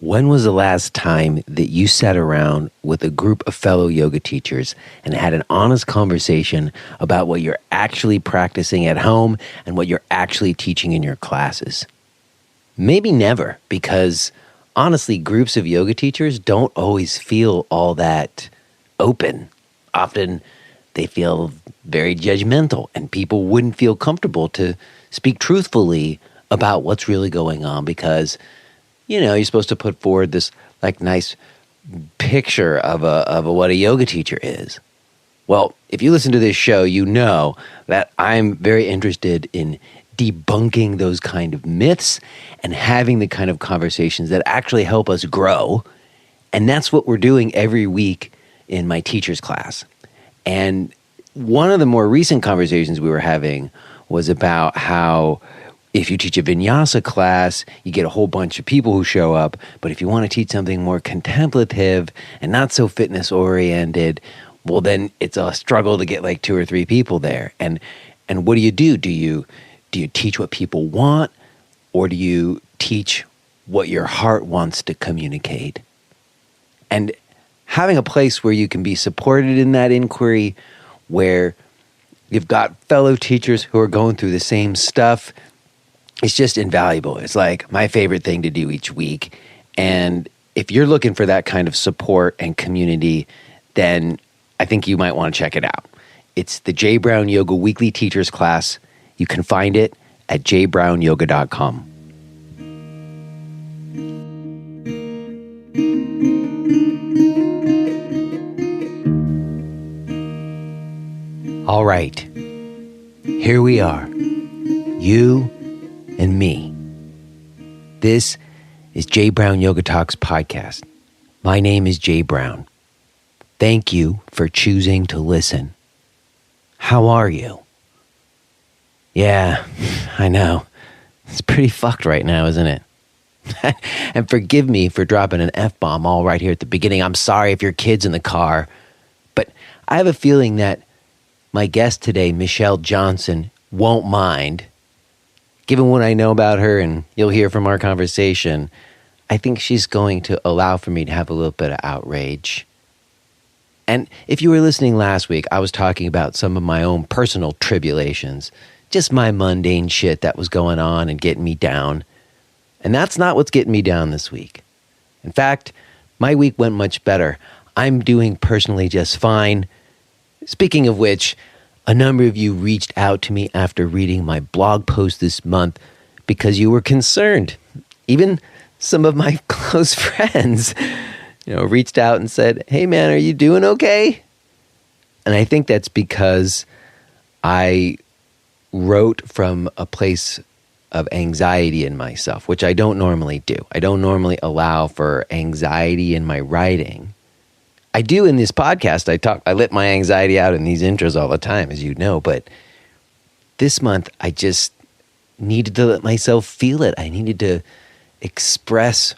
When was the last time that you sat around with a group of fellow yoga teachers and had an honest conversation about what you're actually practicing at home and what you're actually teaching in your classes? Maybe never, because honestly, groups of yoga teachers don't always feel all that open. Often they feel very judgmental, and people wouldn't feel comfortable to speak truthfully about what's really going on because you're supposed to put forward this nice picture of what a yoga teacher is. Well, if you listen to this show, you know that I'm very interested in debunking those kind of myths and having the kind of conversations that actually help us grow. And that's what we're doing every week in my teacher's class. And one of the more recent conversations we were having was about how if you teach a vinyasa class, you get a whole bunch of people who show up. But if you want to teach something more contemplative and not so fitness oriented, well, then it's a struggle to get 2 or 3 people there. And what do? Do you teach what people want, or do you teach what your heart wants to communicate? And having a place where you can be supported in that inquiry, where you've got fellow teachers who are going through the same stuff, it's just invaluable. It's my favorite thing to do each week. And if you're looking for that kind of support and community, then I think you might want to check it out. It's the J. Brown Yoga Weekly Teachers Class. You can find it at jbrownyoga.com. All right, here we are, you and me. This is J. Brown Yoga Talks podcast. My name is J. Brown. Thank you for choosing to listen. How are you? Yeah, I know. It's pretty fucked right now, isn't it? And forgive me for dropping an F-bomb all right here at the beginning. I'm sorry if your kid's in the car. But I have a feeling that my guest today, Michelle Johnson, won't mind. Given what I know about her, and you'll hear from our conversation, I think she's going to allow for me to have a little bit of outrage. And if you were listening last week, I was talking about some of my own personal tribulations, just my mundane shit that was going on and getting me down. And that's not what's getting me down this week. In fact, my week went much better. I'm doing personally just fine. Speaking of which, a number of you reached out to me after reading my blog post this month because you were concerned. Even some of my close friends, reached out and said, "Hey man, are you doing okay?" And I think that's because I wrote from a place of anxiety in myself, which I don't normally do. I don't normally allow for anxiety in my writing. I do in this podcast. I let my anxiety out in these intros all the time, as you know, but this month I just needed to let myself feel it. I needed to express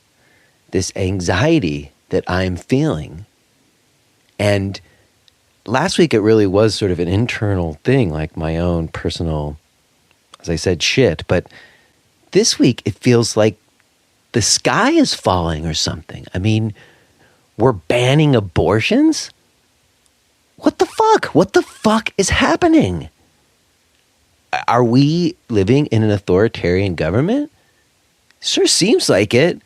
this anxiety that I'm feeling. And last week it really was sort of an internal thing, like my own personal, as I said, shit. But this week it feels like the sky is falling or something. I mean, we're banning abortions? What the fuck? What the fuck is happening? Are we living in an authoritarian government? Sure seems like it.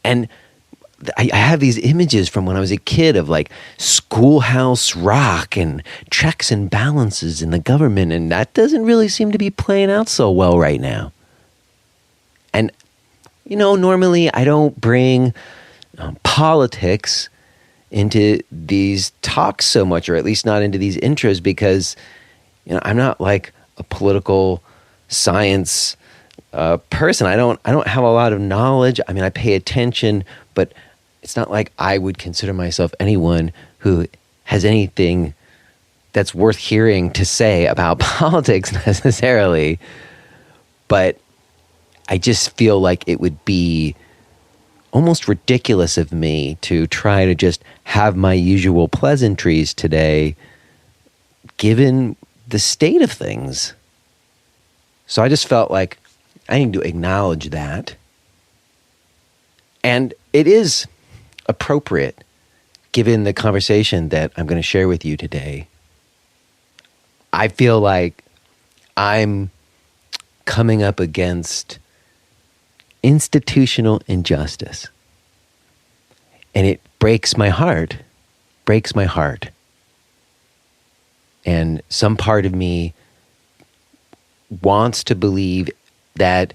And I have these images from when I was a kid of Schoolhouse Rock and checks and balances in the government, and that doesn't really seem to be playing out so well right now. And, normally I don't bring politics into these talks so much, or at least not into these intros, because I'm not like a political science person. I don't have a lot of knowledge. I mean, I pay attention, but it's not like I would consider myself anyone who has anything that's worth hearing to say about politics necessarily. But I just feel like it would be almost ridiculous of me to try to just have my usual pleasantries today, given the state of things. So I just felt like I need to acknowledge that. And it is appropriate, given the conversation that I'm going to share with you today. I feel like I'm coming up against institutional injustice. And it breaks my heart. And some part of me wants to believe that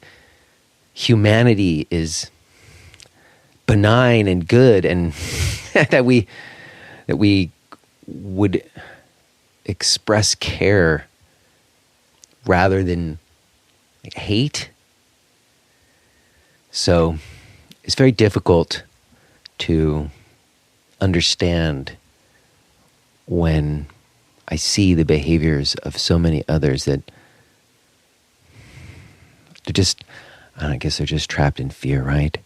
humanity is benign and good, and that we would express care rather than hate. So it's very difficult to understand when I see the behaviors of so many others that they're just, I guess they're just trapped in fear, right?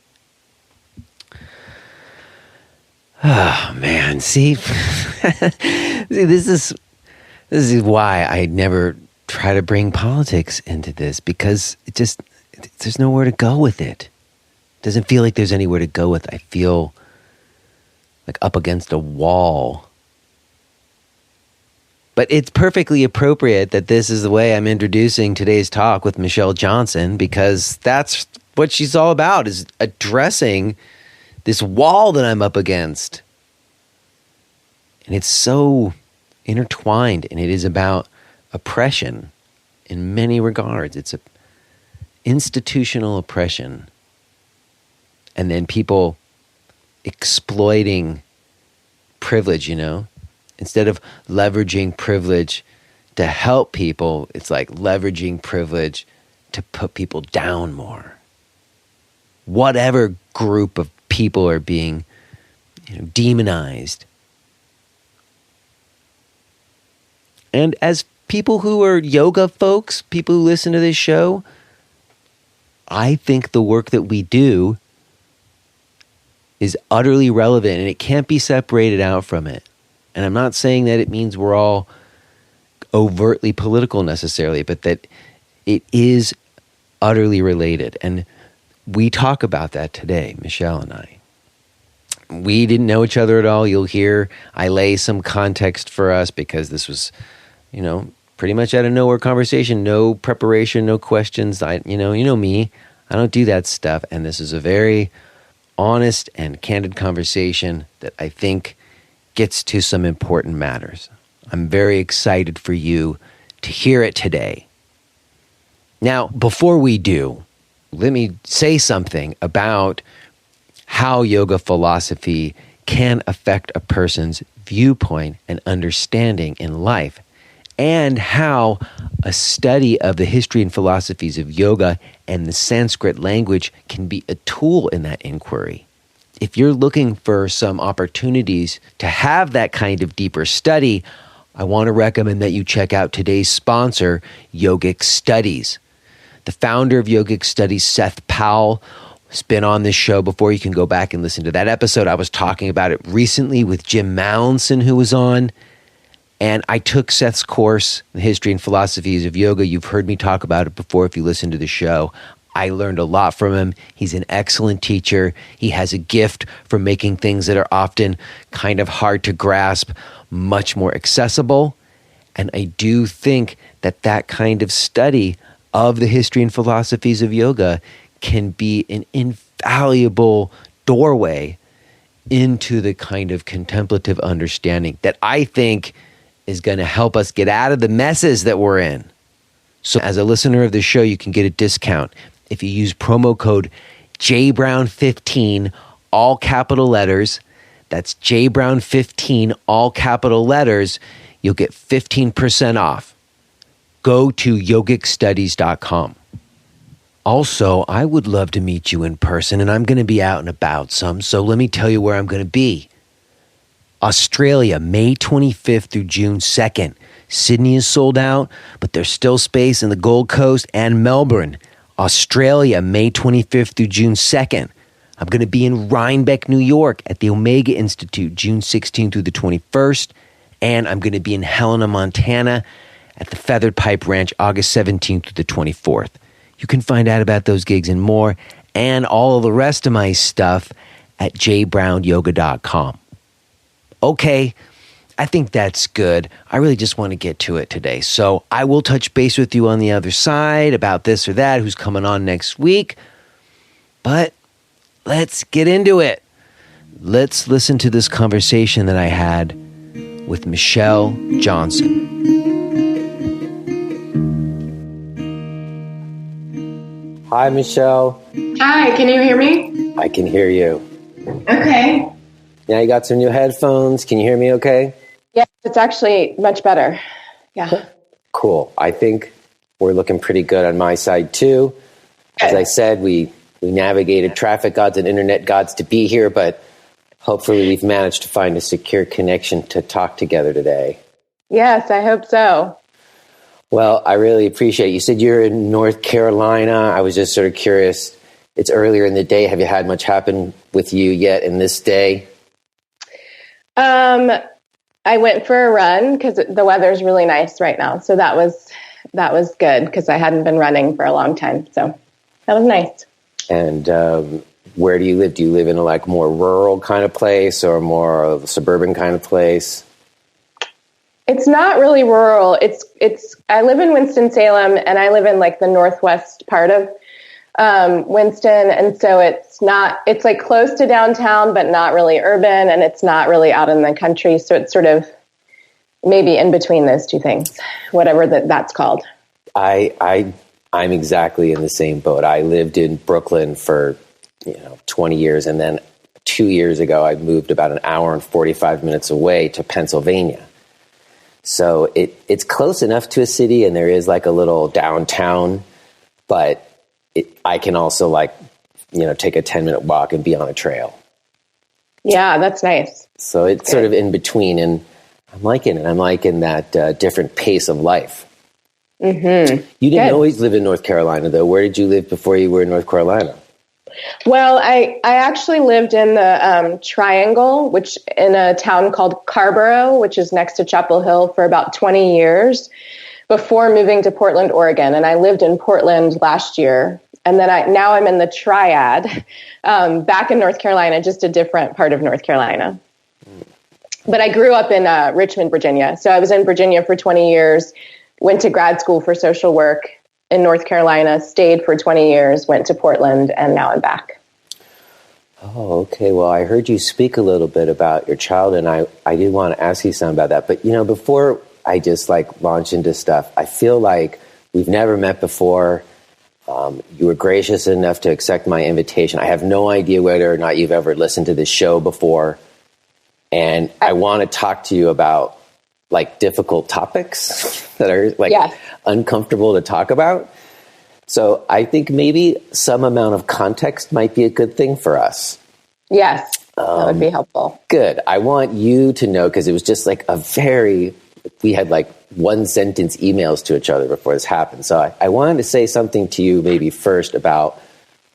Oh man, see, this is why I never try to bring politics into this, because there's nowhere to go with it. It doesn't feel like there's anywhere to go with it. I feel like up against a wall. But it's perfectly appropriate that this is the way I'm introducing today's talk with Michelle Johnson, because that's what she's all about, is addressing this wall that I'm up against. And it's so intertwined, and it is about oppression in many regards. It's institutional oppression. And then people exploiting privilege, Instead of leveraging privilege to help people, it's like leveraging privilege to put people down more. Whatever group of people are being demonized. And as people who are yoga folks, people who listen to this show, I think the work that we do is utterly relevant, and it can't be separated out from it. And I'm not saying that it means we're all overtly political necessarily, but that it is utterly related. And we talk about that today, Michelle and I. We didn't know each other at all. You'll hear I lay some context for us, because this was, pretty much out of nowhere conversation, no preparation, no questions. You know me, I don't do that stuff. And this is a very honest and candid conversation that I think gets to some important matters. I'm very excited for you to hear it today. Now, before we do, let me say something about how yoga philosophy can affect a person's viewpoint and understanding in life, and how a study of the history and philosophies of yoga and the Sanskrit language can be a tool in that inquiry. If you're looking for some opportunities to have that kind of deeper study, I want to recommend that you check out today's sponsor, Yogic Studies. The founder of Yogic Studies, Seth Powell, has been on this show before. You can go back and listen to that episode. I was talking about it recently with Jim Mallinson, who was on. And I took Seth's course, The History and Philosophies of Yoga. You've heard me talk about it before if you listen to the show. I learned a lot from him. He's an excellent teacher. He has a gift for making things that are often kind of hard to grasp much more accessible. And I do think that that kind of study of the history and philosophies of yoga can be an invaluable doorway into the kind of contemplative understanding that I think is going to help us get out of the messes that we're in. So as a listener of the show, you can get a discount if you use promo code JBrown15, all capital letters. That's JBrown15, all capital letters. You'll get 15% off. Go to yogicstudies.com. Also, I would love to meet you in person, and I'm going to be out and about some, so let me tell you where I'm going to be. Australia, May 25th through June 2nd. Sydney is sold out, but there's still space in the Gold Coast and Melbourne. Australia, May 25th through June 2nd. I'm going to be in Rhinebeck, New York at the Omega Institute, June 16th through the 21st. And I'm going to be in Helena, Montana at the Feathered Pipe Ranch, August 17th through the 24th. You can find out about those gigs and more and all of the rest of my stuff at jbrownyoga.com. Okay, I think that's good. I really just want to get to it today. So I will touch base with you on the other side about this or that, who's coming on next week. But let's get into it. Let's listen to this conversation that I had with Michelle Johnson. Hi, Michelle. Hi, can you hear me? I can hear you. Okay. Now you got some new headphones. Can you hear me okay? Yeah, it's actually much better. Yeah. Cool. I think we're looking pretty good on my side too. As I said, we navigated traffic gods and internet gods to be here, but hopefully we've managed to find a secure connection to talk together today. Yes, I hope so. Well, I really appreciate it. You said you're in North Carolina. I was just sort of curious. It's earlier in the day. Have you had much happen with you yet in this day? I went for a run because the weather's really nice right now. So that was good because I hadn't been running for a long time. So that was nice. And where do you live? Do you live in a more rural kind of place or more of a suburban kind of place? It's not really rural. I live in Winston-Salem, and I live in the northwest part of Winston, and so it's close to downtown, but not really urban, and it's not really out in the country. So it's sort of maybe in between those two things, whatever that's called. I'm exactly in the same boat. I lived in Brooklyn for 20 years, and then 2 years ago, I moved about an hour and 45 minutes away to Pennsylvania. So it's close enough to a city, and there is a little downtown, but I can also take a 10-minute walk and be on a trail. Yeah, that's nice. So it's sort of in between, and I'm liking it. I'm liking that different pace of life. Mm-hmm. You didn't always live in North Carolina, though. Where did you live before you were in North Carolina? Well, I actually lived in the Triangle, which in a town called Carborough, which is next to Chapel Hill, for about 20 years before moving to Portland, Oregon. And I lived in Portland last year. And then now I'm in the Triad, back in North Carolina, just a different part of North Carolina. But I grew up in Richmond, Virginia. So I was in Virginia for 20 years, went to grad school for social work in North Carolina, stayed for 20 years, went to Portland, and now I'm back. Oh, okay. Well, I heard you speak a little bit about your childhood, and I did want to ask you something about that. But, before I just launch into stuff, I feel like we've never met before. You were gracious enough to accept my invitation. I have no idea whether or not you've ever listened to this show before. And I want to talk to you about difficult topics that are uncomfortable to talk about. So I think maybe some amount of context might be a good thing for us. Yes, that would be helpful. Good. I want you to know, because it was just we had one sentence emails to each other before this happened. So I wanted to say something to you maybe first about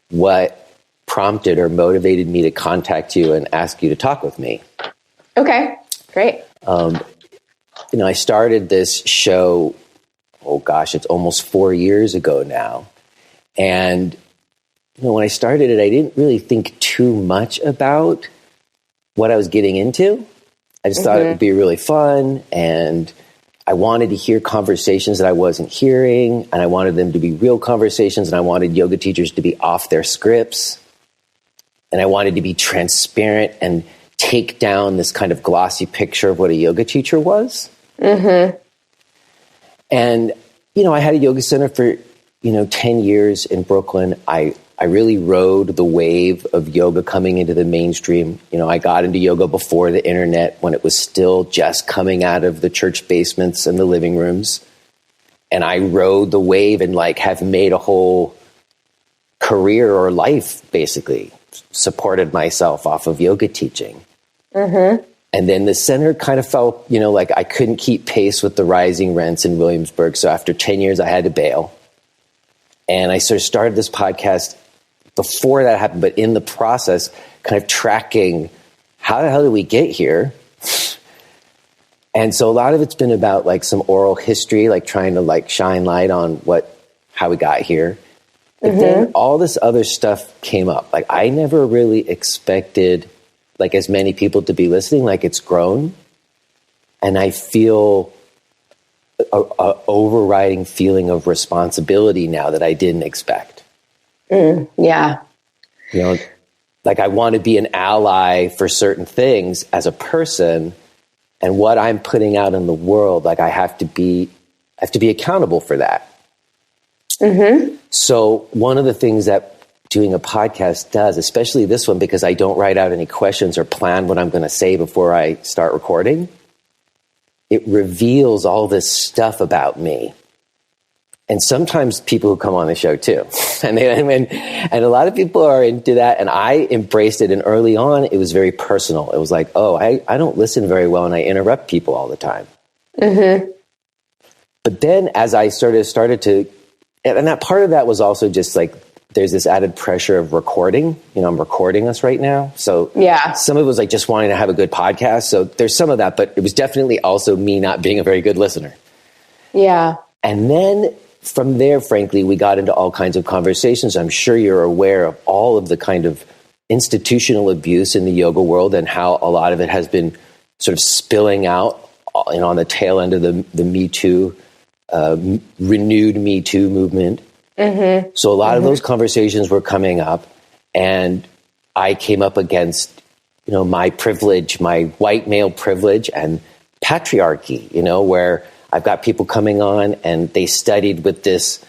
what prompted or motivated me to contact you and ask you to talk with me. Okay, great. I started this show, it's almost 4 years ago now. And, when I started it, I didn't really think too much about what I was getting into. I just thought it would be really fun. And I wanted to hear conversations that I wasn't hearing. And I wanted them to be real conversations. And I wanted yoga teachers to be off their scripts. And I wanted to be transparent and take down this kind of glossy picture of what a yoga teacher was. Mm-hmm. And, I had a yoga center for, 10 years in Brooklyn. I really rode the wave of yoga coming into the mainstream. I got into yoga before the internet, when it was still just coming out of the church basements and the living rooms. And I rode the wave and have made a whole career or life, basically, supported myself off of yoga teaching. Mm-hmm. And then the center kind of felt, I couldn't keep pace with the rising rents in Williamsburg. So after 10 years, I had to bail. And I sort of started this podcast before that happened, but in the process, kind of tracking how the hell did we get here? And so a lot of it's been about some oral history, trying to shine light on how we got here. But then all this other stuff came up. Like, I never really expected, like, as many people to be listening. Like, it's grown. And I feel a overriding feeling of responsibility now that I didn't expect. Yeah. You know, like, I want to be an ally for certain things as a person, and what I'm putting out in the world, like, I have to be accountable for that. So one of the things that doing a podcast does, especially this one, because I don't write out any questions or plan what I'm going to say before I start recording, it reveals all this stuff about me. And sometimes people who come on the show too. And a lot of people are into that. And I embraced it. And early on, it was very personal. It was like, oh, I don't listen very well and I interrupt people all the time. But then as I started to, and that part of that was also just like, there's this added pressure of recording. You know, I'm recording us right now. So some of it was like just wanting to have a good podcast. So there's some of that, but it was definitely also me not being a very good listener. Yeah. And then from there, frankly, we got into all kinds of conversations. I'm sure you're aware of all of the kind of institutional abuse in the yoga world and how a lot of it has been sort of spilling out, you know, on the tail end of the Me Too, renewed Me Too movement. So a lot of those conversations were coming up, and I came up against, you know, my privilege, my white male privilege and patriarchy, you know, where I've got people coming on and they studied with this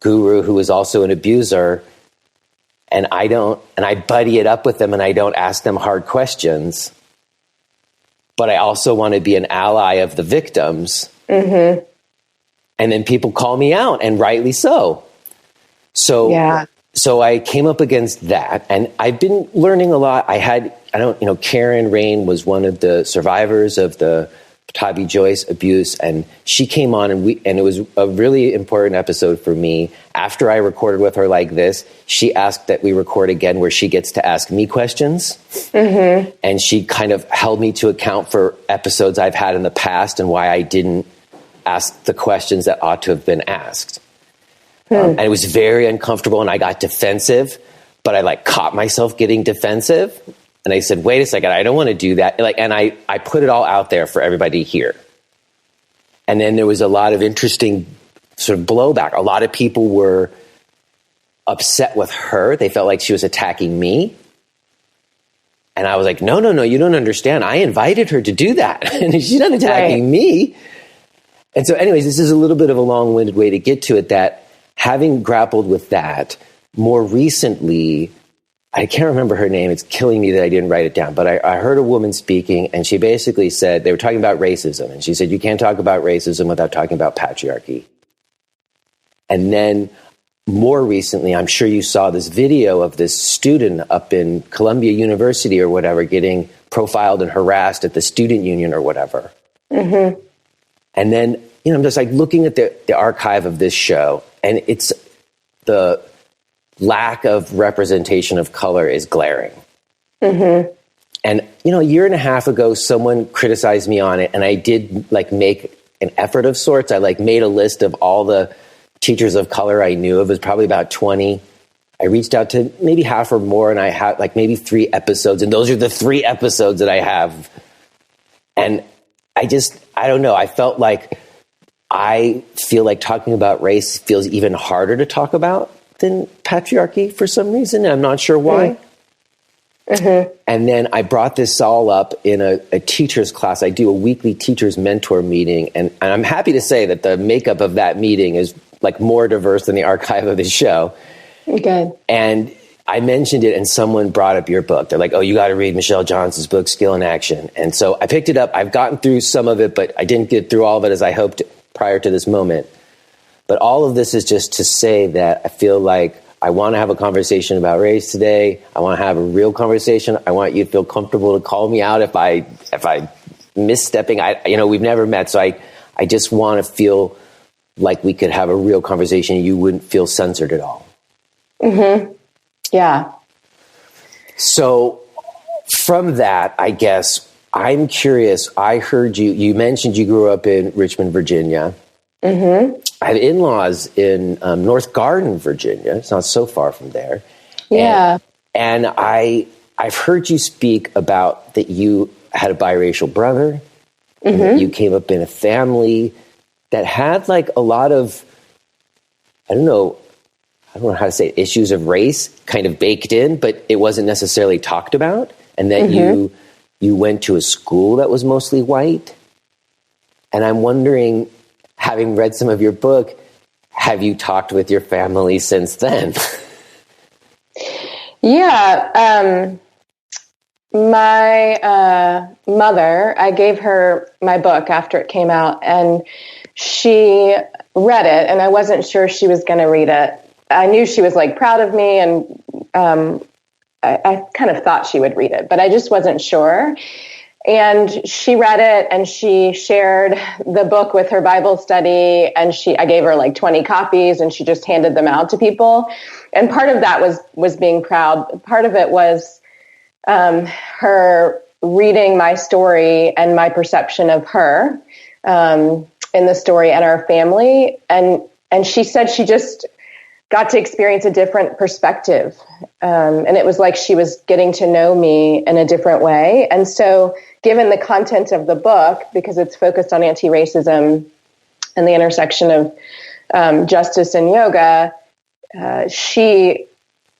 guru who was also an abuser, and I buddy it up with them and I don't ask them hard questions, but I also want to be an ally of the victims. And then people call me out, and rightly so. So I came up against that, and I've been learning a lot. Karen Rain was one of the survivors of the Tabi Joyce abuse, and she came on, and it was a really important episode for me. After I recorded with her like this, she asked that we record again where she gets to ask me questions. And she kind of held me to account for episodes I've had in the past and why I didn't ask the questions that ought to have been asked. And it was very uncomfortable, and I got defensive, but I like caught myself getting defensive. And I said, wait a second, I don't want to do that. And I put it all out there for everybody to hear. And then there was a lot of interesting sort of blowback. A lot of people were upset with her. They felt like she was attacking me. And I was like, no, you don't understand. I invited her to do that. And she's not attacking me. And so anyways, this is a little bit of a long-winded way to get to it, that having grappled with that more recently, I can't remember her name. It's killing me that I didn't write it down. But I heard a woman speaking, and she basically said, they were talking about racism. And she said, you can't talk about racism without talking about patriarchy. And then more recently, I'm sure you saw this video of this student up in Columbia University or whatever getting profiled and harassed at the student union or whatever. And then, you know, I'm just like looking at the archive of this show, and it's the lack of representation of color is glaring. And, you know, a year and a half ago, someone criticized me on it, and I did like make an effort of sorts. I like made a list of all the teachers of color I knew. It was probably about 20. I reached out to maybe half or more, and I had like maybe 3 episodes, and those are the 3 episodes that I have. And I don't know. I felt like I feel like talking about race feels even harder to talk about than patriarchy for some reason. I'm not sure why. And then I brought this all up in a teacher's class. I do a weekly teacher's mentor meeting. And I'm happy to say that the makeup of that meeting is like more diverse than the archive of the show. Good. And I mentioned it, and someone brought up your book. They're like, oh, you got to read Michelle Johnson's book, Skill in Action. And so I picked it up. I've gotten through some of it, but I didn't get through all of it as I hoped prior to this moment. But all of this is just to say that I feel like I want to have a conversation about race today. I want to have a real conversation. I want you to feel comfortable to call me out if I misstepping. We've never met, so I just want to feel like we could have a real conversation. You wouldn't feel censored at all. Yeah. So from that, I guess I'm curious. I heard you mentioned you grew up in Richmond, Virginia. I have in-laws in North Garden, Virginia. It's not so far from there. Yeah. And I've heard you speak about that you had a biracial brother, and that you came up in a family that had like a lot of, I don't know how to say it, issues of race kind of baked in, but it wasn't necessarily talked about. And that you went to a school that was mostly white. And I'm wondering, having read some of your book, have you talked with your family since then? Yeah. My mother, I gave her my book after it came out, and she read it, and I wasn't sure she was going to read it. I knew she was like proud of me, and I kind of thought she would read it, but I just wasn't sure. And she read it, and she shared the book with her Bible study, and I gave her like 20 copies, and she just handed them out to people. And part of that was being proud. Part of it was her reading my story and my perception of her in the story and our family. And she said she just got to experience a different perspective. And it was like she was getting to know me in a different way. And so given the content of the book, because it's focused on anti-racism and the intersection of justice and yoga, she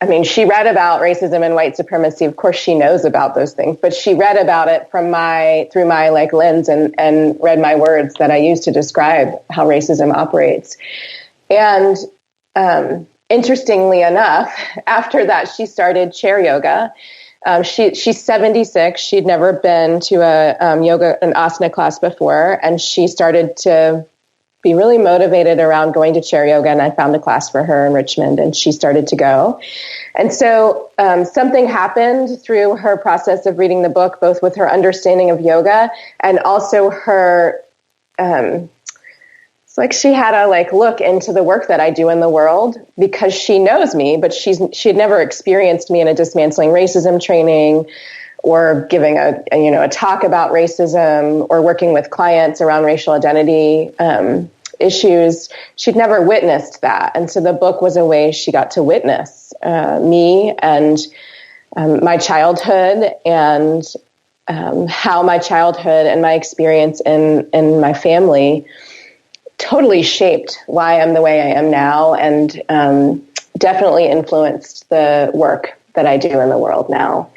read about racism and white supremacy. Of course, she knows about those things, but she read about it through my like lens and read my words that I use to describe how racism operates. And interestingly enough, after that, she started chair yoga. She's 76. She'd never been to an asana class before, and she started to be really motivated around going to chair yoga. And I found a class for her in Richmond, and she started to go. And so something happened through her process of reading the book, both with her understanding of yoga and also her. It's like she had a look into the work that I do in the world, because she knows me, but she had never experienced me in a dismantling racism training, or giving a talk about racism, or working with clients around racial identity issues. She'd never witnessed that. And so the book was a way she got to witness me and my childhood, and how my childhood and my experience in my family totally shaped why I'm the way I am now, and definitely influenced the work that I do in the world now.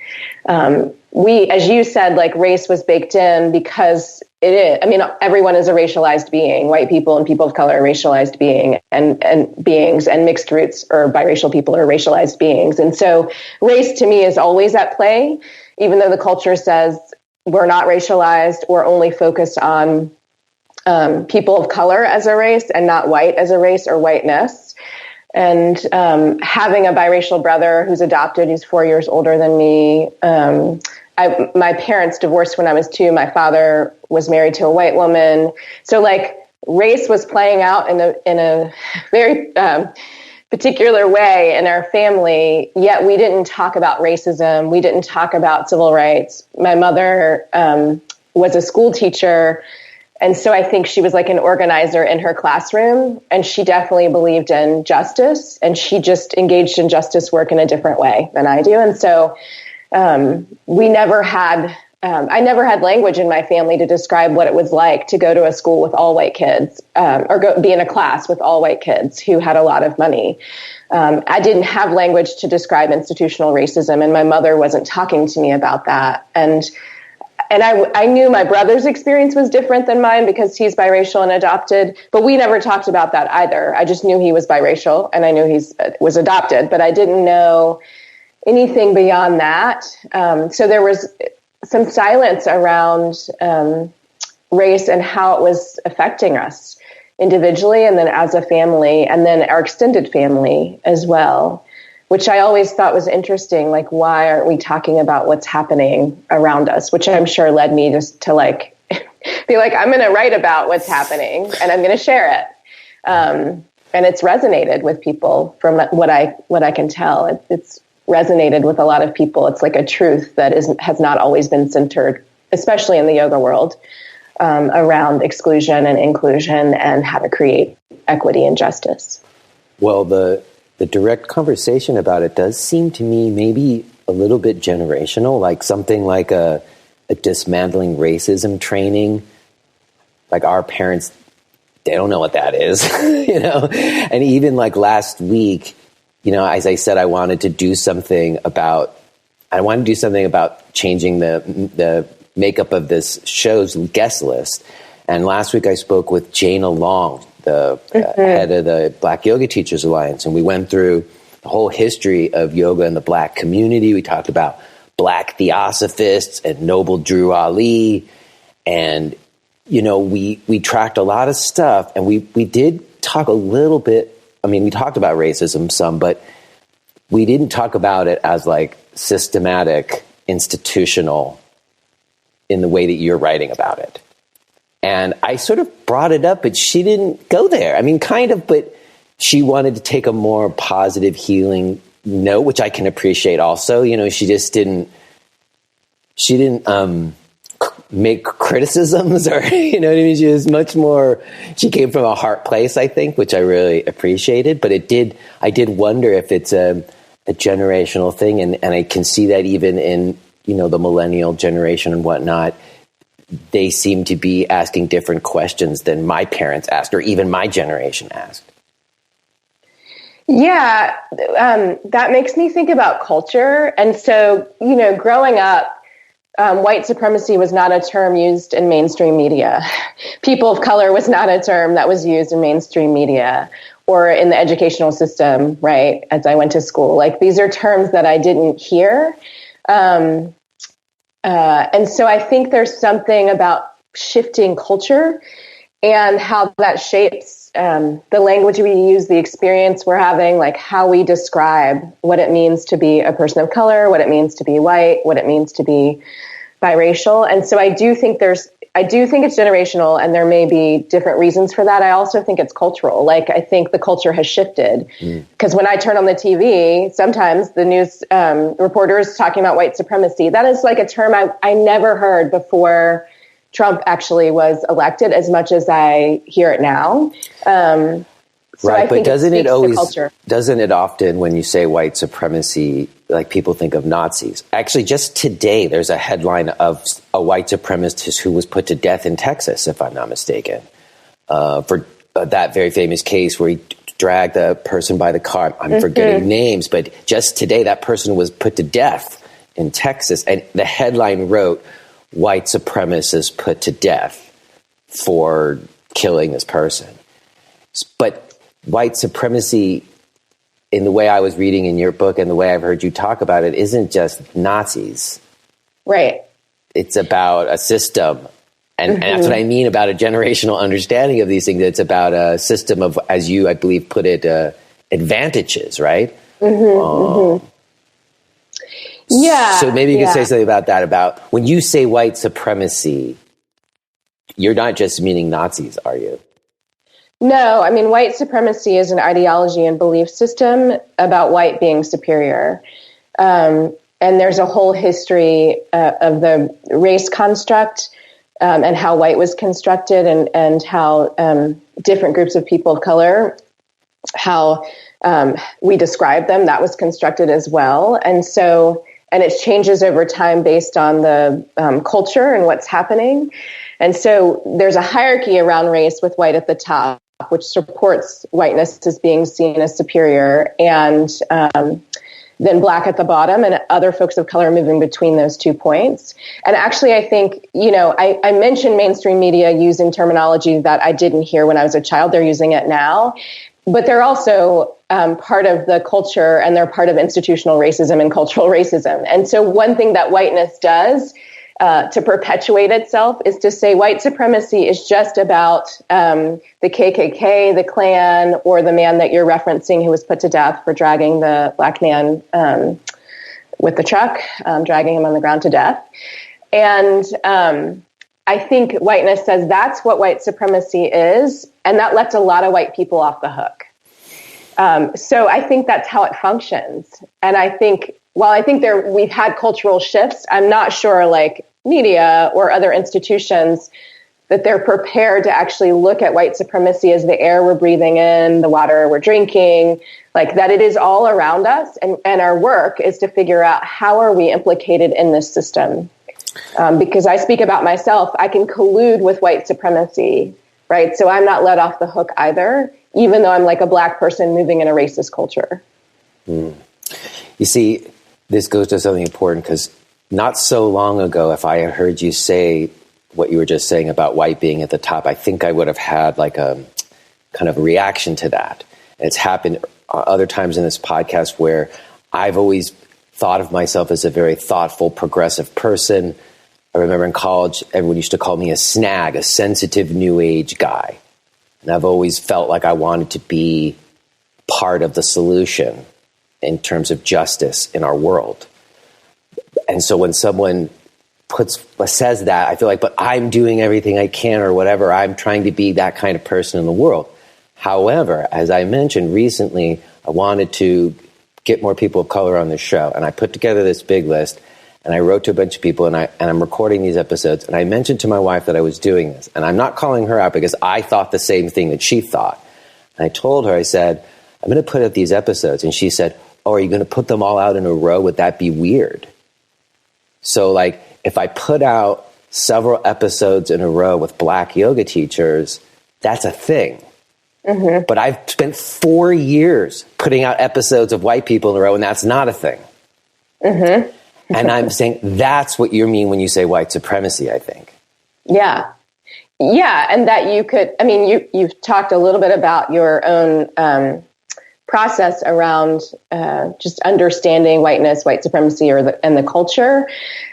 As you said, race was baked in because it is. I mean, everyone is a racialized being. White people and people of color are racialized beings, and mixed roots or biracial people are racialized beings. And so race to me is always at play, even though the culture says we're not racialized or only focused on people of color as a race and not white as a race or whiteness. And having a biracial brother who's adopted, who's 4 years older than me. My parents divorced when I was 2. My father was married to a white woman. So race was playing out in a very particular way in our family, yet we didn't talk about racism. We didn't talk about civil rights. My mother was a school teacher. And so I think she was like an organizer in her classroom, and she definitely believed in justice, and she just engaged in justice work in a different way than I do. And so I never had language in my family to describe what it was like to go to a school with all white kids, or be in a class with all white kids who had a lot of money. I didn't have language to describe institutional racism, and my mother wasn't talking to me about that. And I knew my brother's experience was different than mine because he's biracial and adopted, but we never talked about that either. I just knew he was biracial, and I knew he was adopted, but I didn't know anything beyond that. So there was some silence around race and how it was affecting us individually, and then as a family, and then our extended family as well, which I always thought was interesting. Why aren't we talking about what's happening around us? Which I'm sure led me just to be I'm going to write about what's happening, and I'm going to share it. And it's resonated with people from what I can tell. It's resonated with a lot of people. It's like a truth that has not always been centered, especially in the yoga world, around exclusion and inclusion and how to create equity and justice. Well, the direct conversation about it does seem to me maybe a little bit generational, like something like a dismantling racism training. Like our parents, they don't know what that is, you know? And even like last week, you know, as I said, I wanted to do something about changing the makeup of this show's guest list. And last week I spoke with Jana Long, the head of the Black Yoga Teachers Alliance. And we went through the whole history of yoga in the Black community. We talked about Black theosophists and Noble Drew Ali. And, you know, we tracked a lot of stuff. And we did talk a little bit. I mean, we talked about racism some, but we didn't talk about it as like systematic, institutional in the way that you're writing about it. And I sort of brought it up, but she didn't go there. I mean, kind of, but she wanted to take a more positive, healing note, which I can appreciate also. You know, she didn't make criticisms or, you know what I mean? She came from a heart place, I think, which I really appreciated. But I did wonder if it's a generational thing. And I can see that even in, you know, the millennial generation and whatnot, they seem to be asking different questions than my parents asked, or even my generation asked. Yeah, that makes me think about culture. And so, you know, growing up, white supremacy was not a term used in mainstream media. People of color was not a term that was used in mainstream media or in the educational system, right, as I went to school. Like, these are terms that I didn't hear. And so I think there's something about shifting culture and how that shapes the language we use, the experience we're having, like how we describe what it means to be a person of color, what it means to be white, what it means to be biracial. And so I do think it's generational, and there may be different reasons for that. I also think it's cultural. Like, I think the culture has shifted because when I turn on the TV, sometimes the news reporters talking about white supremacy, that is like a term I never heard before Trump actually was elected, as much as I hear it now. Right, but doesn't it often, when you say white supremacy, like people think of Nazis? Actually, just today, there's a headline of a white supremacist who was put to death in Texas, if I'm not mistaken, for that very famous case where he dragged a person by the car. I'm forgetting names, but just today, that person was put to death in Texas. And the headline wrote, "White supremacist put to death for killing this person." But white supremacy, in the way I was reading in your book and the way I've heard you talk about it, isn't just Nazis. Right. It's about a system. And that's what I mean about a generational understanding of these things. It's about a system of, as you, I believe, put it, advantages, right? Yeah. So maybe you could say something about that, about when you say white supremacy, you're not just meaning Nazis, are you? No, I mean, white supremacy is an ideology and belief system about white being superior. And there's a whole history of the race construct and how white was constructed, and how different groups of people of color, how we describe them, that was constructed as well. And so, and it changes over time based on the culture and what's happening. And so there's a hierarchy around race with white at the top, which supports whiteness as being seen as superior, and then black at the bottom, and other folks of color moving between those 2 points. And actually, I think, you know, I mentioned mainstream media using terminology that I didn't hear when I was a child. They're using it now, but they're also part of the culture, and they're part of institutional racism and cultural racism. And so one thing that whiteness does to perpetuate itself is to say white supremacy is just about the KKK, the Klan, or the man that you're referencing who was put to death for dragging the black man with the truck, dragging him on the ground to death. And I think whiteness says that's what white supremacy is, and that lets a lot of white people off the hook. So I think that's how it functions. And I think, while I think we've had cultural shifts, I'm not sure, like, media or other institutions that they're prepared to actually look at white supremacy as the air we're breathing in, the water we're drinking, like that it is all around us. And our work is to figure out how are we implicated in this system? Because I speak about myself, I can collude with white supremacy, right? So I'm not let off the hook either, even though I'm like a Black person moving in a racist culture. You see, this goes to something important, because not so long ago, if I had heard you say what you were just saying about white being at the top, I think I would have had like a kind of a reaction to that. And it's happened other times in this podcast where I've always thought of myself as a very thoughtful, progressive person. I remember in college, everyone used to call me a snag, a sensitive new age guy. And I've always felt like I wanted to be part of the solution in terms of justice in our world. And so when someone says that, I feel like, but I'm doing everything I can or whatever. I'm trying to be that kind of person in the world. However, as I mentioned recently, I wanted to get more people of color on the show. And I put together this big list, and I wrote to a bunch of people, and I'm recording these episodes. And I mentioned to my wife that I was doing this. And I'm not calling her out because I thought the same thing that she thought. And I told her, I said, I'm going to put out these episodes. And she said, oh, are you going to put them all out in a row? Would that be weird? So like, if I put out several episodes in a row with Black yoga teachers, that's a thing. Mm-hmm. But I've spent 4 years putting out episodes of white people in a row, and that's not a thing. Mm-hmm. And I'm saying that's what you mean when you say white supremacy, I think. Yeah. Yeah. And that you could, I mean, you've talked a little bit about your own process around just understanding whiteness, white supremacy, and the culture.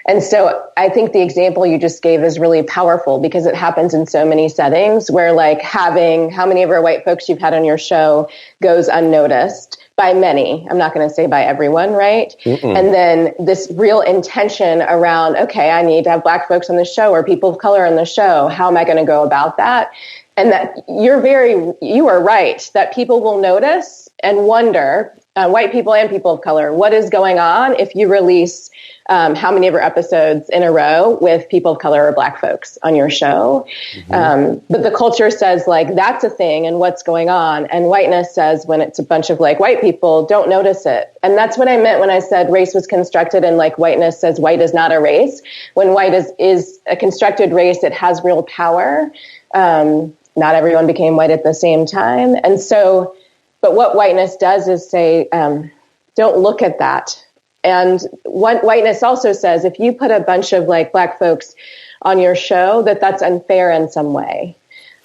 And so I think the example you just gave is really powerful because it happens in so many settings where like having how many of our white folks you've had on your show goes unnoticed by many. I'm not going to say by everyone, right? Mm-mm. And then this real intention around, okay, I need to have Black folks on the show or people of color on the show. How am I going to go about that? And that you are right, that people will notice and wonder, white people and people of color, what is going on if you release how many of our episodes in a row with people of color or Black folks on your show. Mm-hmm. But the culture says like, that's a thing and what's going on. And whiteness says when it's a bunch of like white people, don't notice it. And that's what I meant when I said race was constructed and like whiteness says white is not a race. When white is a constructed race, it has real power. Not everyone became white at the same time. And so, but what whiteness does is say, don't look at that. And what whiteness also says, if you put a bunch of like Black folks on your show, that's unfair in some way.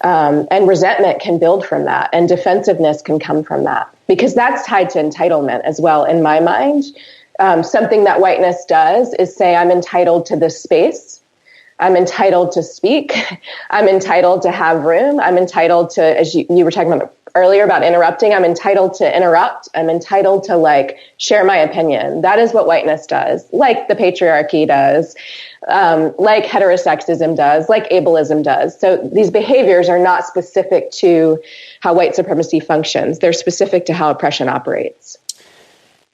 And resentment can build from that and defensiveness can come from that because that's tied to entitlement as well. In my mind, something that whiteness does is say, I'm entitled to this space. I'm entitled to speak. I'm entitled to have room. I'm entitled to, as you were talking about earlier about interrupting, I'm entitled to interrupt. I'm entitled to like share my opinion. That is what whiteness does, like the patriarchy does, like heterosexism does, like ableism does. So these behaviors are not specific to how white supremacy functions. They're specific to how oppression operates.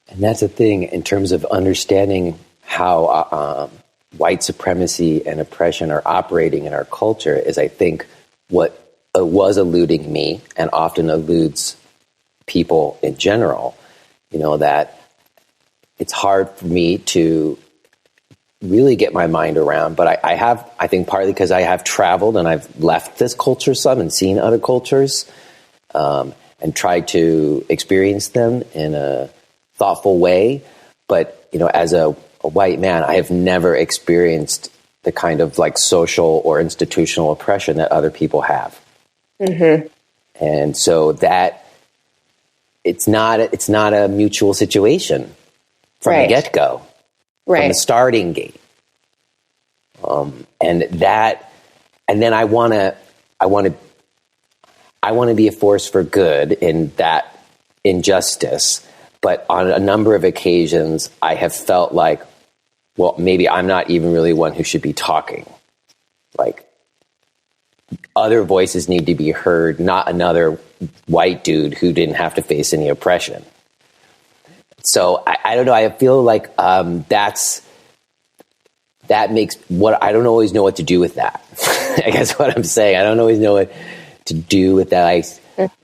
And that's the thing in terms of understanding how white supremacy and oppression are operating in our culture is, I think, what was eluding me and often eludes people in general, that it's hard for me to really get my mind around. But I think partly because I have traveled and I've left this culture some and seen other cultures and tried to experience them in a thoughtful way. But, as a white man, I have never experienced the kind of like social or institutional oppression that other people have. Mm-hmm. And so that it's not a mutual situation from the get-go, from the starting gate. And then I want to be a force for good in that injustice. But on a number of occasions, I have felt like, well, maybe I'm not even really one who should be talking. Like, other voices need to be heard, not another white dude who didn't have to face any oppression. So I don't know. I feel like that's that makes what I don't always know what to do with that. I guess what I'm saying, I don't always know what to do with that.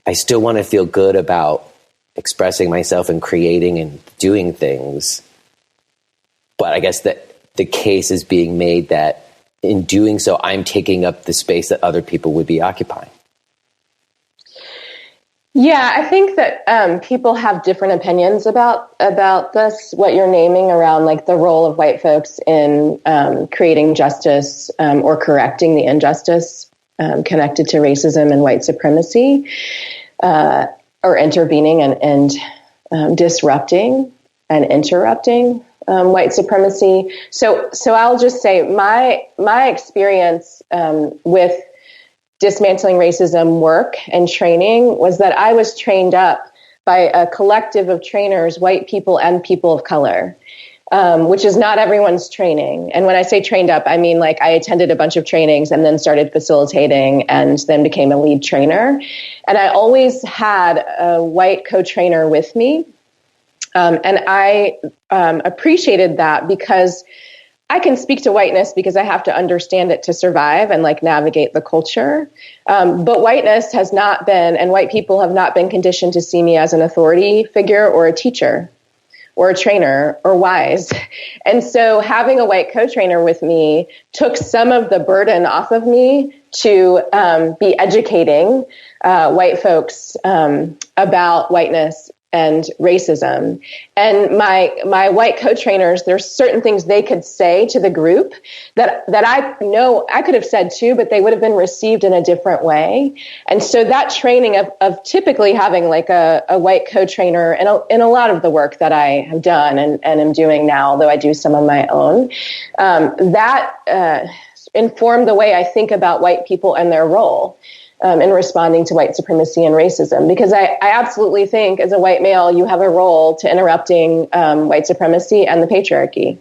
I still want to feel good about expressing myself and creating and doing things. But I guess that the case is being made that in doing so, I'm taking up the space that other people would be occupying. Yeah, I think that people have different opinions about this, what you're naming around like the role of white folks in creating justice or correcting the injustice connected to racism and white supremacy, or intervening and disrupting and interrupting white supremacy. So I'll just say my experience with dismantling racism work and training was that I was trained up by a collective of trainers, white people and people of color, which is not everyone's training. And when I say trained up, I mean like I attended a bunch of trainings and then started facilitating and then became a lead trainer. And I always had a white co-trainer with me. And I appreciated that because I can speak to whiteness because I have to understand it to survive and like navigate the culture. But whiteness has not been, and white people have not been conditioned to see me as an authority figure or a teacher or a trainer or wise. And so having a white co-trainer with me took some of the burden off of me to be educating white folks about whiteness and racism. And my white co-trainers, there's certain things they could say to the group that I know I could have said too, but they would have been received in a different way. And so that training of typically having like a white co-trainer in a lot of the work that I have done and am doing now, although I do some of my own, that informed the way I think about white people and their role in responding to white supremacy and racism. Because I absolutely think as a white male, you have a role to interrupting white supremacy and the patriarchy.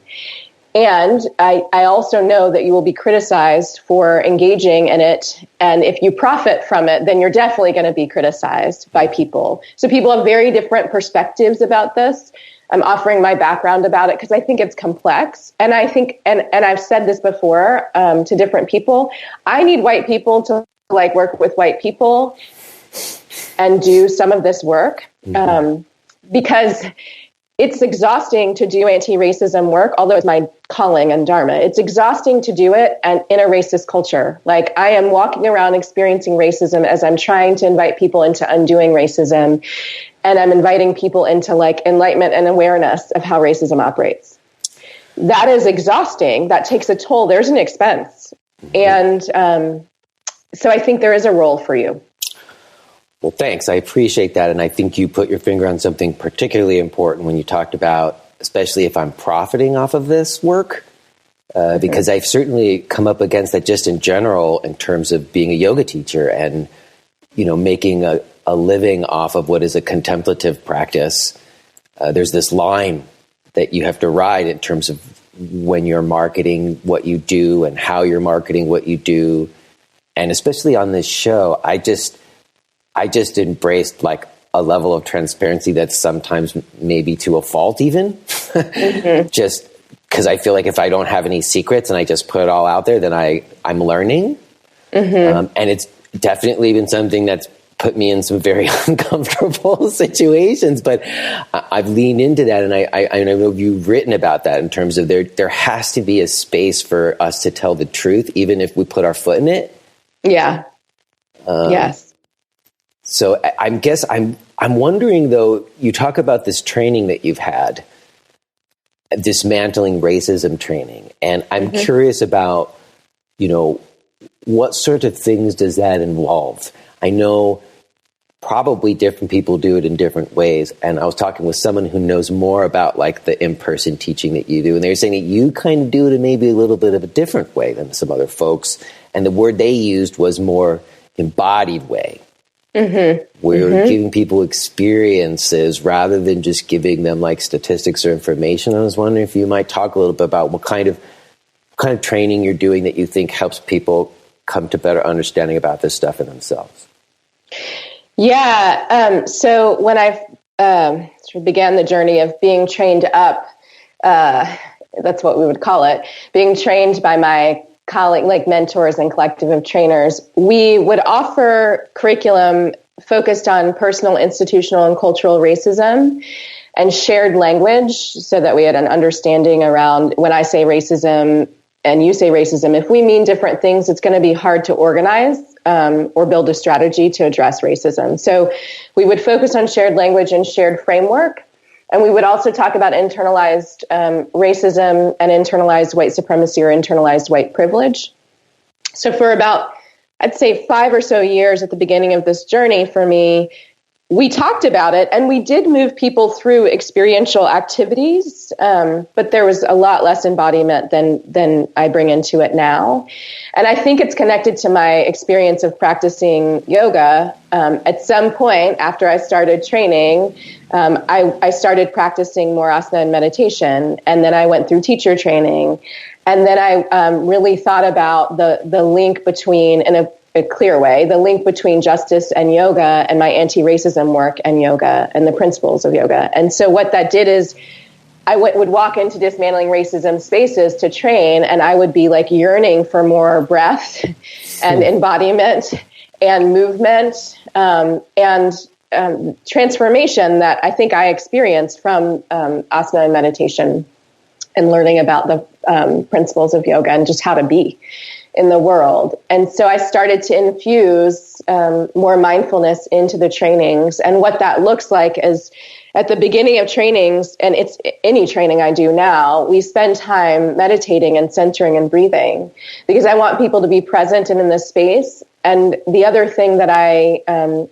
And I also know that you will be criticized for engaging in it. And if you profit from it, then you're definitely going to be criticized by people. So people have very different perspectives about this. I'm offering my background about it because I think it's complex. And I think, and I've said this before to different people, I need white people to like work with white people and do some of this work because it's exhausting to do anti-racism work, although it's my calling and dharma. It's exhausting to do it and in a racist culture. Like I am walking around experiencing racism as I'm trying to invite people into undoing racism. And I'm inviting people into like enlightenment and awareness of how racism operates. That is exhausting. That takes a toll. There's an expense. And so I think there is a role for you. Well, thanks. I appreciate that. And I think you put your finger on something particularly important when you talked about, especially if I'm profiting off of this work, because I've certainly come up against that just in general in terms of being a yoga teacher and, you know, making a living off of what is a contemplative practice. There's this line that you have to ride in terms of when you're marketing what you do and how you're marketing what you do. And especially on this show, I just embraced like a level of transparency that's sometimes maybe to a fault even, just because I feel like if I don't have any secrets and I just put it all out there, then I'm learning. And it's definitely been something that's put me in some very uncomfortable situations, but I've leaned into that. And I know you've written about that in terms of there has to be a space for us to tell the truth, even if we put our foot in it. Yeah. Yes. So I'm wondering though, you talk about this training that you've had, dismantling racism training. And I'm curious about, you know, what sort of things does that involve? I know probably different people do it in different ways. And I was talking with someone who knows more about like the in-person teaching that you do. And they were saying that you kind of do it in maybe a little bit of a different way than some other folks. And the word they used was more embodied way. We're giving people experiences rather than just giving them like statistics or information. I was wondering if you might talk a little bit about what kind of training you're doing that you think helps people come to better understanding about this stuff in themselves. Yeah. So when I sort of began the journey of being trained up that's what we would call it, being trained by my colleague, like mentors and collective of trainers, we would offer curriculum focused on personal, institutional, and cultural racism and shared language so that we had an understanding around when I say racism and you say racism, if we mean different things, it's going to be hard to organize or build a strategy to address racism. So we would focus on shared language and shared framework. And we would also talk about internalized racism and internalized white supremacy or internalized white privilege. So for about, I'd say 5 or so years at the beginning of this journey for me, we talked about it and we did move people through experiential activities, but there was a lot less embodiment than I bring into it now. And I think it's connected to my experience of practicing yoga. At some point after I started training, I started practicing more asana and meditation, and then I went through teacher training. And then I really thought about the link between, in a clear way, the link between justice and yoga and my anti-racism work and yoga and the principles of yoga. And so what that did is I would walk into dismantling racism spaces to train, and I would be like yearning for more breath and embodiment and movement and transformation that I think I experienced from asana and meditation and learning about the principles of yoga and just how to be in the world. And so I started to infuse more mindfulness into the trainings. And what that looks like is at the beginning of trainings, and it's any training I do now, we spend time meditating and centering and breathing because I want people to be present and in this space. And the other thing that I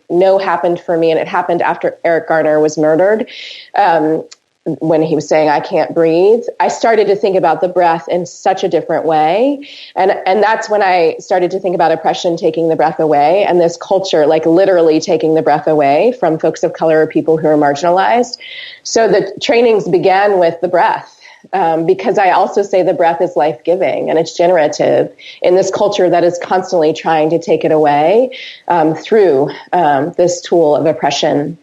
know happened for me, and it happened after Eric Garner was murdered, when he was saying, I can't breathe, I started to think about the breath in such a different way. And that's when I started to think about oppression taking the breath away, and this culture, like literally taking the breath away from folks of color or people who are marginalized. So the trainings began with the breath. Because I also say the breath is life-giving and it's generative in this culture that is constantly trying to take it away through this tool of oppression.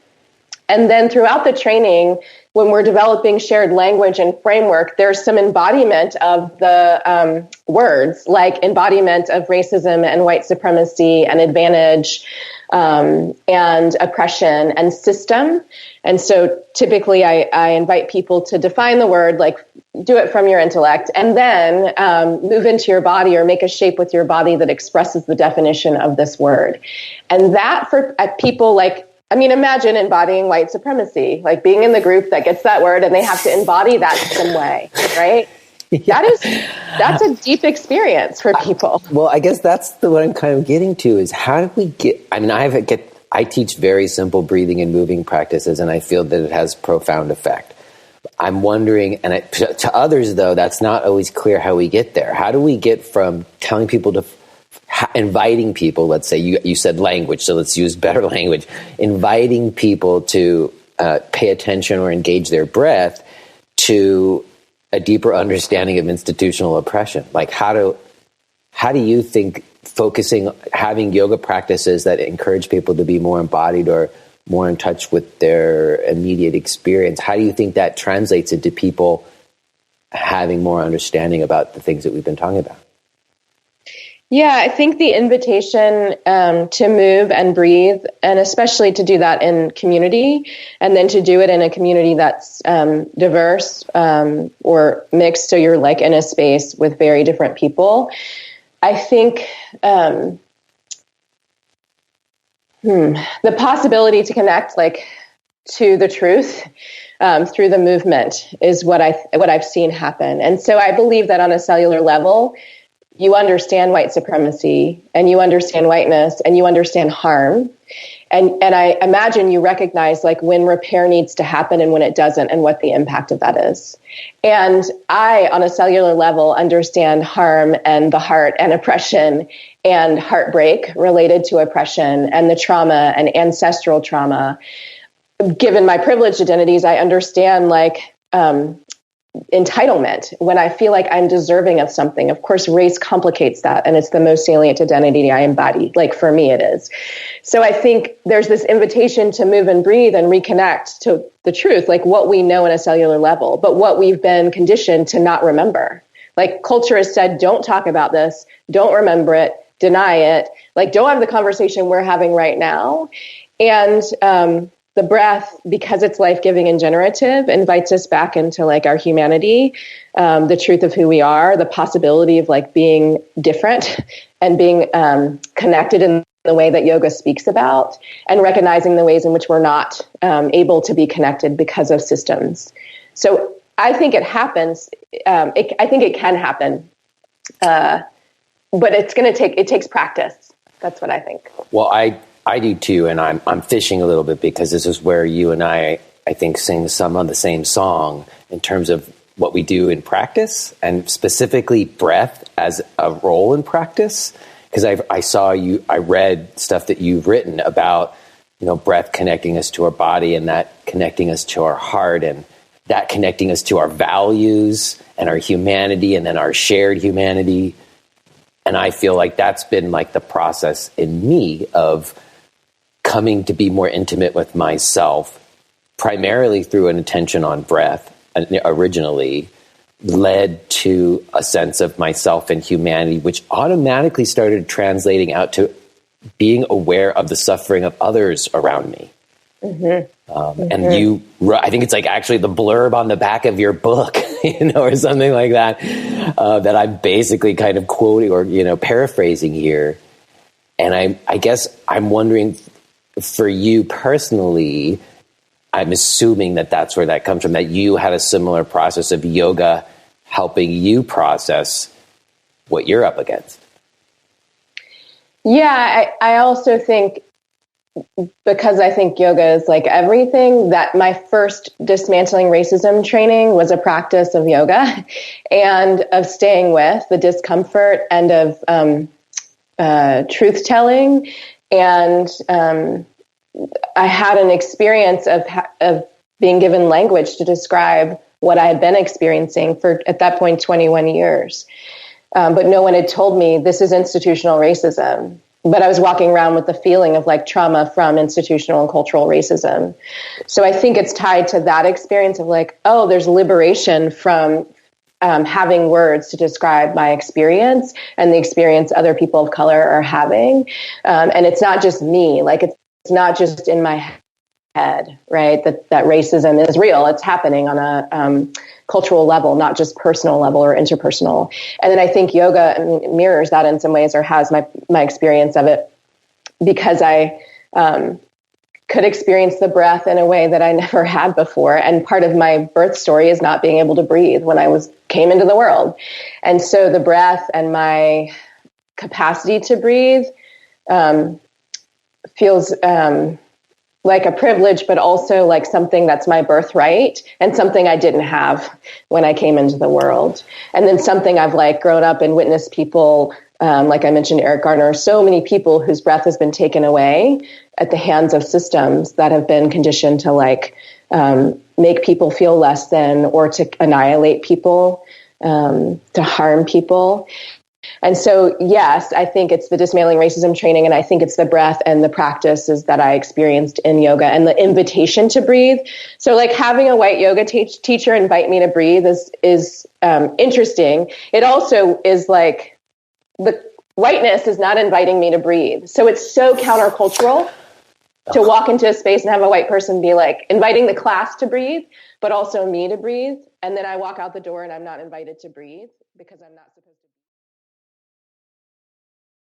And then throughout the training, when we're developing shared language and framework, there's some embodiment of the words, like embodiment of racism and white supremacy and advantage and oppression and system. And so typically I invite people to define the word, like do it from your intellect, and then move into your body or make a shape with your body that expresses the definition of this word. And that for people like, I mean, imagine embodying white supremacy, like being in the group that gets that word and they have to embody that some way, right? Yeah. That's a deep experience for people. Well, I guess that's what I'm kind of getting to is how do we get, I mean, I teach very simple breathing and moving practices, and I feel that it has profound effect. I'm wondering, and to others, though, that's not always clear how we get there. How do we get from telling people to, inviting people, let's say, you said language, so let's use better language, inviting people to pay attention or engage their breath to a deeper understanding of institutional oppression? Like, how do you think having yoga practices that encourage people to be more embodied or more in touch with their immediate experience, how do you think that translates into people having more understanding about the things that we've been talking about? Yeah, I think the invitation to move and breathe, and especially to do that in community, and then to do it in a community that's diverse or mixed, so you're like in a space with very different people. I think the possibility to connect like to the truth through the movement is what I've seen happen. And so I believe that on a cellular level, you understand white supremacy and you understand whiteness and you understand harm. And I imagine you recognize like when repair needs to happen and when it doesn't and what the impact of that is. And I, on a cellular level, understand harm and the heart and oppression and heartbreak related to oppression and the trauma and ancestral trauma. Given my privileged identities, I understand like entitlement, when I feel like I'm deserving of something. Of course, race complicates that, and it's the most salient identity I embody. Like for me, it is. So I think there's this invitation to move and breathe and reconnect to the truth, like what we know on a cellular level, but what we've been conditioned to not remember. Like culture has said, don't talk about this, don't remember it, deny it, like don't have the conversation we're having right now. And the breath, because it's life-giving and generative, invites us back into like our humanity, the truth of who we are, the possibility of like being different and being connected in the way that yoga speaks about, and recognizing the ways in which we're not able to be connected because of systems. So I think it happens. I think it can happen, but it takes practice. That's what I think. Well, I do too, and I'm fishing a little bit because this is where you and I think, sing some of the same song in terms of what we do in practice, and specifically breath as a role in practice. Because I read stuff that you've written about, breath connecting us to our body, and that connecting us to our heart, and that connecting us to our values and our humanity, and then our shared humanity. And I feel like that's been like the process in me of coming to be more intimate with myself, primarily through an attention on breath, originally led to a sense of myself and humanity, which automatically started translating out to being aware of the suffering of others around me. Mm-hmm. And I think it's like actually the blurb on the back of your book, or something like that, that I'm basically kind of quoting or, paraphrasing here. And I guess I'm wondering, for you personally, I'm assuming that that's where that comes from, that you had a similar process of yoga helping you process what you're up against. Yeah, I also think, because I think yoga is like everything, that my first dismantling racism training was a practice of yoga and of staying with the discomfort and of truth telling. And I had an experience of being given language to describe what I had been experiencing for, at that point, 21 years. But no one had told me this is institutional racism. But I was walking around with the feeling of like trauma from institutional and cultural racism. So I think it's tied to that experience of like, oh, there's liberation from having words to describe my experience and the experience other people of color are having. And it's not just me, like it's not just in my head, right? That racism is real. It's happening on a cultural level, not just personal level or interpersonal. And then I think yoga mirrors that in some ways, or has my experience of it, because I could experience the breath in a way that I never had before. And part of my birth story is not being able to breathe when I came into the world. And so the breath and my capacity to breathe feels like a privilege, but also like something that's my birthright and something I didn't have when I came into the world. And then something I've like grown up and witnessed people, like I mentioned, Eric Garner, so many people whose breath has been taken away at the hands of systems that have been conditioned to like make people feel less than, or to annihilate people, to harm people. And so, yes, I think it's the dismantling racism training, and I think it's the breath and the practices that I experienced in yoga and the invitation to breathe. So like having a white yoga teacher invite me to breathe is interesting. It also is like the whiteness is not inviting me to breathe. So it's so countercultural to walk into a space and have a white person be like inviting the class to breathe, but also me to breathe. And then I walk out the door and I'm not invited to breathe because I'm not supposed to.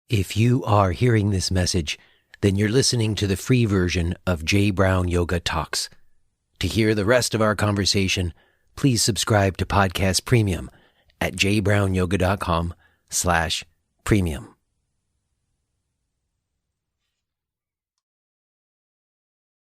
If you are hearing this message, then you're listening to the free version of J. Brown Yoga Talks. To hear the rest of our conversation, please subscribe to Podcast Premium at jbrownyoga.com/premium.